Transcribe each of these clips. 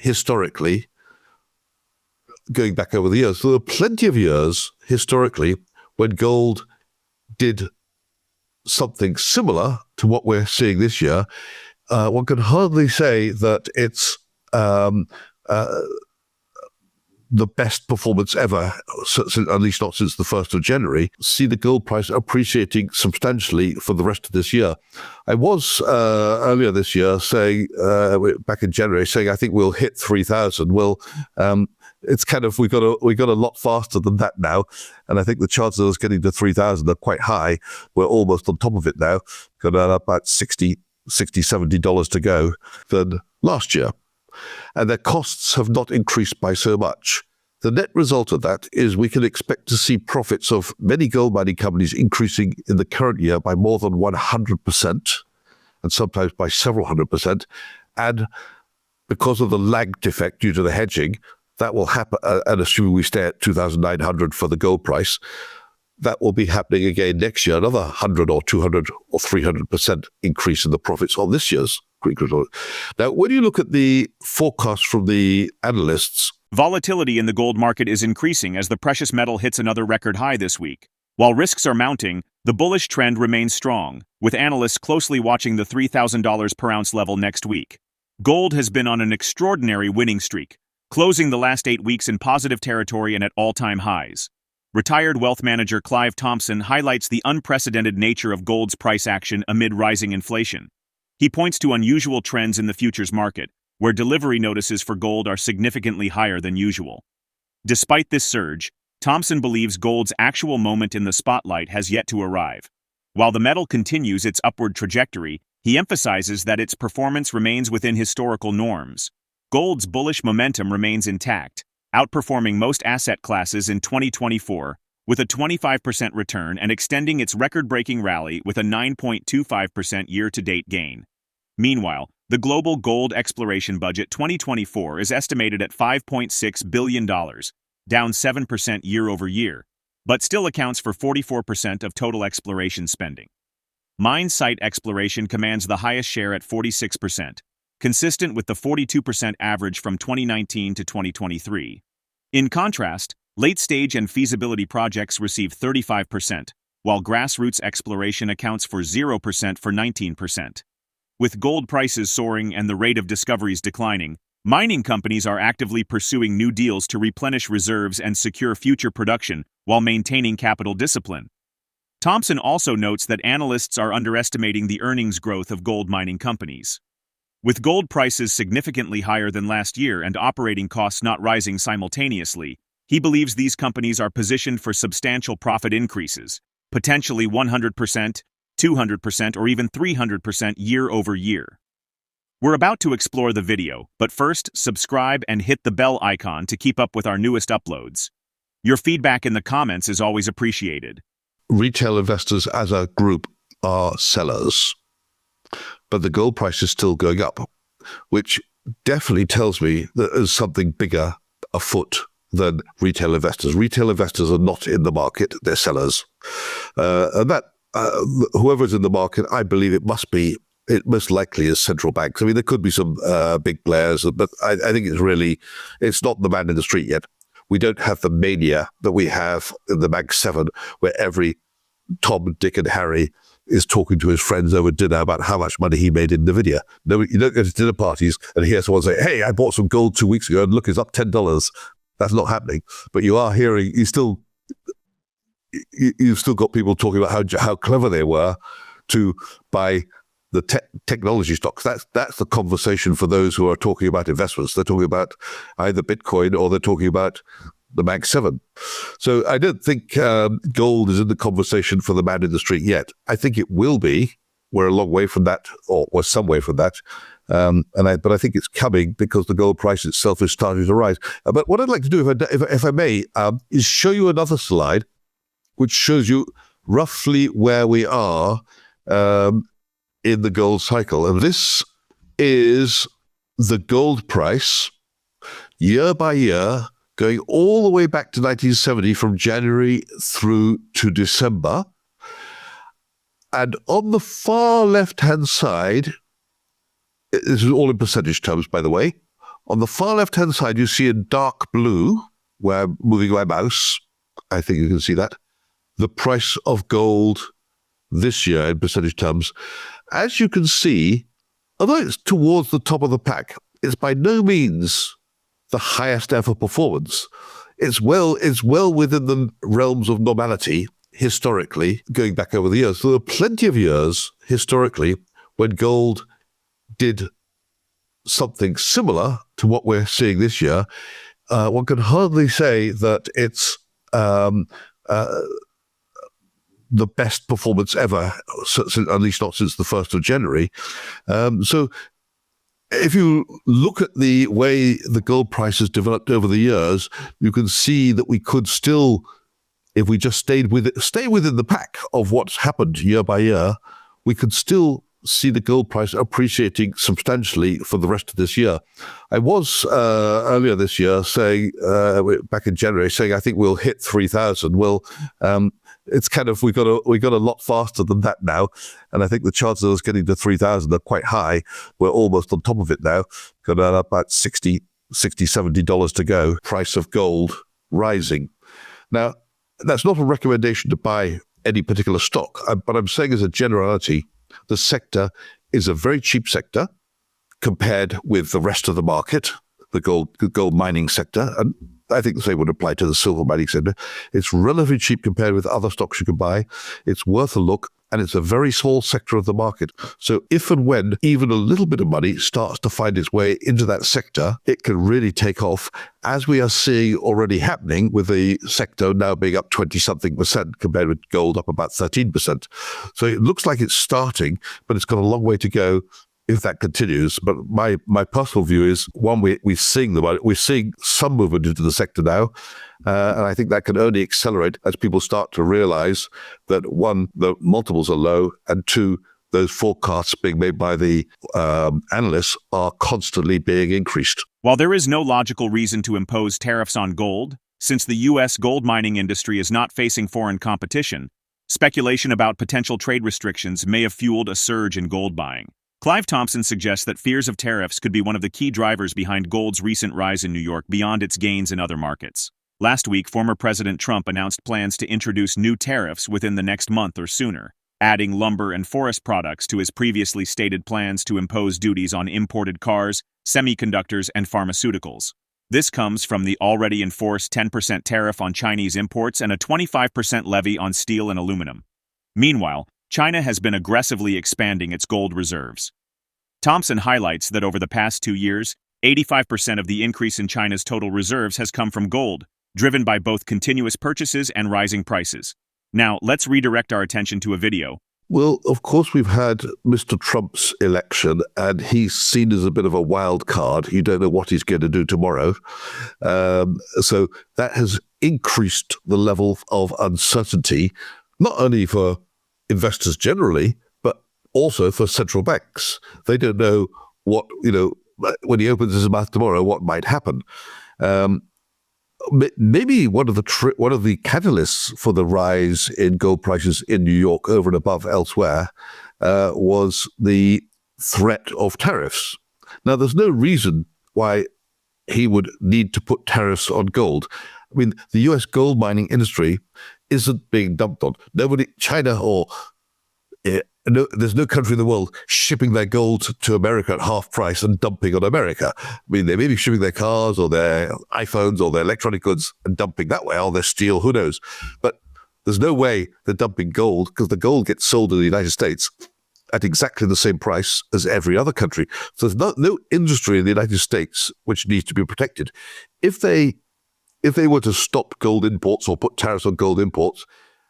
historically, going back over the years, there were plenty of years historically when gold did something similar to what we're seeing this year. One can hardly say that it's the best performance ever, at least not since the 1st of January. See the gold price appreciating substantially for the rest of this year. I was earlier this year saying, back in January, saying I think we'll hit 3,000. Well, it's kind of we got a lot faster than that now, and I think the chances of us getting to 3,000 are quite high. We're almost on top of it now. Got about $60-$70 to go than last year. And their costs have not increased by so much. The net result of that is we can expect to see profits of many gold mining companies increasing in the current year by more than 100%, and sometimes by several 100%. And because of the lagged effect due to the hedging, that will happen, and assuming we stay at 2,900 for the gold price, that will be happening again next year, another 100 or 200 or 300% increase in the profits on this year's Greek result. Now, when you look at the forecast from the analysts, volatility in the gold market is increasing as the precious metal hits another record high this week. While risks are mounting, the bullish trend remains strong, with analysts closely watching the $3,000 per ounce level next week. Gold has been on an extraordinary winning streak, closing the last 8 weeks in positive territory and at all-time highs. Retired wealth manager Clive Thompson highlights the unprecedented nature of gold's price action amid rising inflation. He points to unusual trends in the futures market, where delivery notices for gold are significantly higher than usual. Despite this surge, Thompson believes gold's actual moment in the spotlight has yet to arrive. While the metal continues its upward trajectory, he emphasizes that its performance remains within historical norms. Gold's bullish momentum remains intact, outperforming most asset classes in 2024, with a 25% return and extending its record-breaking rally with a 9.25% year-to-date gain. Meanwhile, the global gold exploration budget 2024 is estimated at $5.6 billion, down 7% year-over-year, but still accounts for 44% of total exploration spending. Mine site exploration commands the highest share at 46%, consistent with the 42% average from 2019 to 2023. In contrast, late-stage and feasibility projects receive 35%, while grassroots exploration accounts for 0% for 19%. With gold prices soaring and the rate of discoveries declining, mining companies are actively pursuing new deals to replenish reserves and secure future production while maintaining capital discipline. Thompson also notes that analysts are underestimating the earnings growth of gold mining companies. With gold prices significantly higher than last year and operating costs not rising simultaneously, he believes these companies are positioned for substantial profit increases, potentially 100%, 200%, or even 300% year-over-year. We're about to explore the video, but first, subscribe and hit the bell icon to keep up with our newest uploads. Your feedback in the comments is always appreciated. Retail investors as a group are sellers, but the gold price is still going up, which definitely tells me that there's something bigger afoot than retail investors. Retail investors are not in the market, they're sellers. And that whoever's in the market, I believe it most likely is central banks. I mean, there could be some big players, but I think it's not the man in the street yet. We don't have the mania that we have in the Mag 7, where every Tom, Dick, and Harry is talking to his friends over dinner about how much money he made in NVIDIA. No, you don't go to dinner parties and hear someone say, "Hey, I bought some gold 2 weeks ago and look, it's up $10. That's not happening. But you are hearing, you've still got people talking about how clever they were to buy the technology stocks. That's the conversation for those who are talking about investments. They're talking about either Bitcoin or they're talking about the Mag 7. So I don't think gold is in the conversation for the man in the street yet. I think it will be. We're a long way from that, or some way from that. But I think it's coming because the gold price itself is starting to rise. But what I'd like to do, if I may, is show you another slide which shows you roughly where we are in the gold cycle. And this is the gold price year by year, going all the way back to 1970 from January through to December. And on the far left-hand side, this is all in percentage terms, by the way, On the far left-hand side, you see in dark blue, where I'm moving my mouse, I think you can see that, the price of gold this year in percentage terms. As you can see, although it's towards the top of the pack, it's by no means the highest ever performance. It's well within the realms of normality historically, going back over the years. So there are plenty of years historically when gold did something similar to what we're seeing this year. One can hardly say that it's the best performance ever, at least not since the 1st of January. So if you look at the way the gold price has developed over the years, you can see that we could still, if we just stay within the pack of what's happened year by year, we could still see the gold price appreciating substantially for the rest of this year. I was earlier this year saying, back in January, saying I think we'll hit 3,000. Well, it's kind of we got a lot faster than that now, and I think the chances of us getting to 3,000 are quite high. We're almost on top of it now. Got about $60-$70 to go. Price of gold rising. Now, that's not a recommendation to buy any particular stock, but I'm saying as a generality, the sector is a very cheap sector compared with the rest of the market, the gold mining sector, and I think the same would apply to the silver mining sector. It's relatively cheap compared with other stocks you can buy. It's worth a look, and it's a very small sector of the market. So if and when even a little bit of money starts to find its way into that sector, it can really take off, as we are seeing already happening with the sector now being up 20-something% compared with gold up about 13%. So it looks like it's starting, but it's got a long way to go if that continues. But my personal view is, one, we're seeing some movement into the sector now, and I think that can only accelerate as people start to realize that, one, the multiples are low, and two, those forecasts being made by the analysts are constantly being increased. While there is no logical reason to impose tariffs on gold, since the U.S. gold mining industry is not facing foreign competition, speculation about potential trade restrictions may have fueled a surge in gold buying. Clive Thompson suggests that fears of tariffs could be one of the key drivers behind gold's recent rise in New York beyond its gains in other markets. Last week, former President Trump announced plans to introduce new tariffs within the next month or sooner, adding lumber and forest products to his previously stated plans to impose duties on imported cars, semiconductors, and pharmaceuticals. This comes from the already enforced 10% tariff on Chinese imports and a 25% levy on steel and aluminum. Meanwhile, China has been aggressively expanding its gold reserves. Thompson highlights that over the past 2 years, 85% of the increase in China's total reserves has come from gold, driven by both continuous purchases and rising prices. Now, let's redirect our attention to a video. Well, of course, we've had Mr. Trump's election, and he's seen as a bit of a wild card. You don't know what he's going to do tomorrow. So that has increased the level of uncertainty, not only for investors generally, but also for central banks. They don't know what, when he opens his mouth tomorrow, what might happen. Maybe one of the catalysts for the rise in gold prices in New York over and above elsewhere was the threat of tariffs. Now, there's no reason why he would need to put tariffs on gold. I mean, the U.S. gold mining industry isn't being dumped on. China or there's no country in the world shipping their gold to America at half price and dumping on America. I mean, they may be shipping their cars or their iPhones or their electronic goods and dumping that way, or their steel, who knows. But there's no way they're dumping gold, because the gold gets sold in the United States at exactly the same price as every other country. So there's no industry in the United States which needs to be protected. If they were to stop gold imports or put tariffs on gold imports,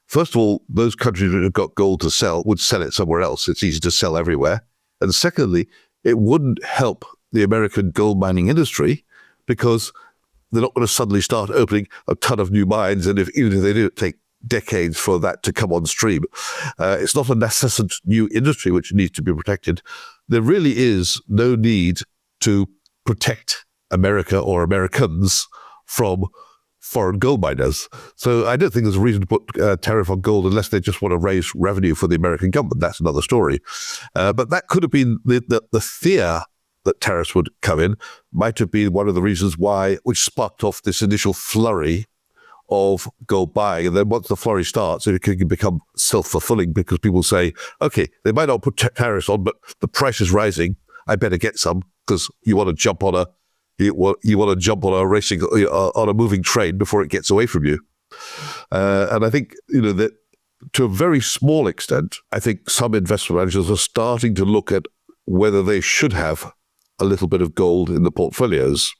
first of all, those countries that have got gold to sell would sell it somewhere else. It's easy to sell everywhere. And secondly, it wouldn't help the American gold mining industry, because they're not going to suddenly start opening a ton of new mines. And even if they do, it take decades for that to come on stream. It's not a necessary new industry which needs to be protected. There really is no need to protect America or Americans from foreign gold miners. So I don't think there's a reason to put a tariff on gold unless they just want to raise revenue for the American government. That's another story. But that could have been the fear that tariffs would come in might have been one of the reasons why, which sparked off this initial flurry of gold buying. And then once the flurry starts, it can become self-fulfilling because people say, okay, they might not put tariffs on, but the price is rising. I better get some, because you want to jump on a racing on a moving train before it gets away from you. And I think that to a very small extent, I think some investment managers are starting to look at whether they should have a little bit of gold in the portfolios.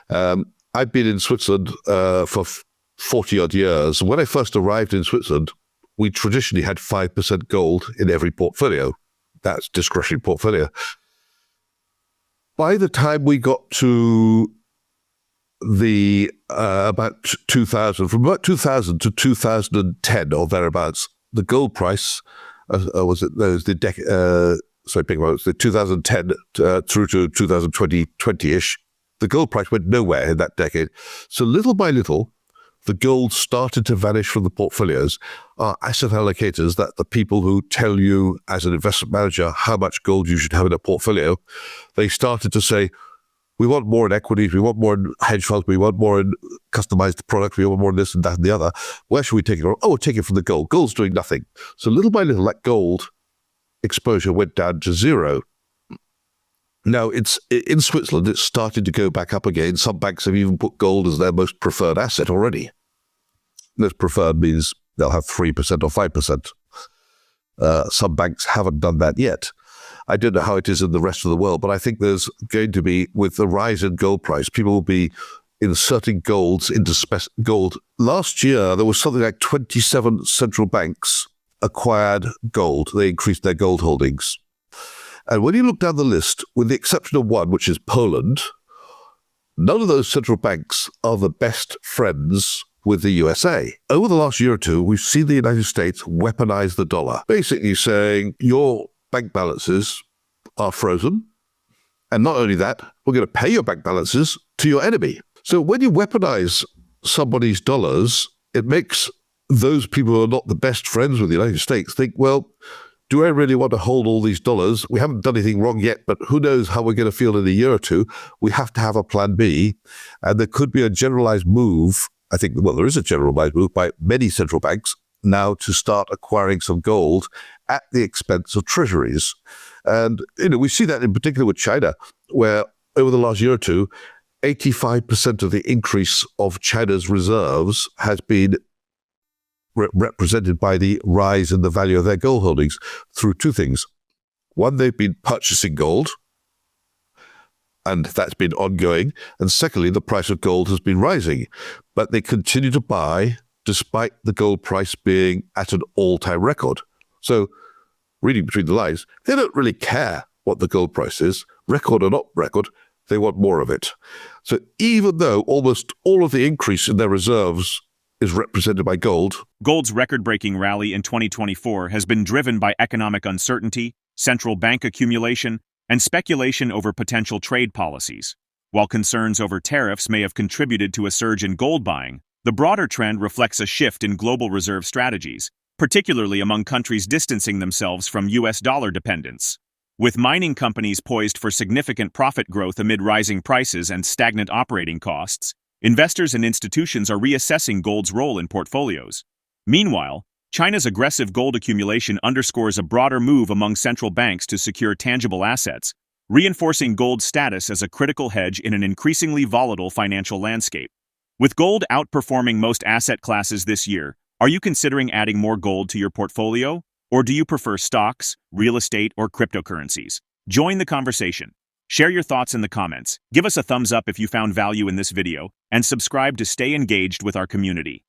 I've been in Switzerland for 40-odd years. When I first arrived in Switzerland, we traditionally had 5% gold in every portfolio. That's discretionary portfolio. By the time we got to the about 2000, from about 2000 to 2010 or thereabouts, the gold price was the 2010 through to 2020-ish. The gold price went nowhere in that decade. So little by little, the gold started to vanish from the portfolios. Our asset allocators, that the people who tell you as an investment manager how much gold you should have in a portfolio, they started to say, we want more in equities, we want more in hedge funds, we want more in customized products, we want more in this and that and the other. Where should we take it from? Oh, we'll take it from the gold. Gold's doing nothing. So little by little, that gold exposure went down to zero. Now, in Switzerland, it's started to go back up again. Some banks have even put gold as their most preferred asset already. Most preferred means they'll have 3% or 5%. Some banks haven't done that yet. I don't know how it is in the rest of the world, but I think there's going to be, with the rise in gold price, people will be inserting golds into gold. Last year, there was something like 27 central banks acquired gold. They increased their gold holdings. And when you look down the list, with the exception of one, which is Poland, none of those central banks are the best friends with the USA. Over the last year or two, we've seen the United States weaponize the dollar, basically saying your bank balances are frozen. And not only that, we're going to pay your bank balances to your enemy. So when you weaponize somebody's dollars, it makes those people who are not the best friends with the United States think, well, do I really want to hold all these dollars? We haven't done anything wrong yet, but who knows how we're going to feel in a year or two. We have to have a plan B. And there could be a generalized move. I think, well, there is a generalized move by many central banks now to start acquiring some gold at the expense of treasuries. And, we see that in particular with China, where over the last year or two, 85% of the increase of China's reserves has been represented by the rise in the value of their gold holdings through two things. One, they've been purchasing gold, and that's been ongoing. And secondly, the price of gold has been rising, but they continue to buy despite the gold price being at an all-time record. So, reading between the lines, they don't really care what the gold price is, record or not record, they want more of it. So even though almost all of the increase in their reserves is represented by gold. Gold's record-breaking rally in 2024 has been driven by economic uncertainty, central bank accumulation, and speculation over potential trade policies. While concerns over tariffs may have contributed to a surge in gold buying, the broader trend reflects a shift in global reserve strategies, particularly among countries distancing themselves from U.S. dollar dependence. With mining companies poised for significant profit growth amid rising prices and stagnant operating costs, investors and institutions are reassessing gold's role in portfolios. Meanwhile, China's aggressive gold accumulation underscores a broader move among central banks to secure tangible assets, reinforcing gold's status as a critical hedge in an increasingly volatile financial landscape. With gold outperforming most asset classes this year, are you considering adding more gold to your portfolio? Or do you prefer stocks, real estate, or cryptocurrencies? Join the conversation. Share your thoughts in the comments, give us a thumbs up if you found value in this video, and subscribe to stay engaged with our community.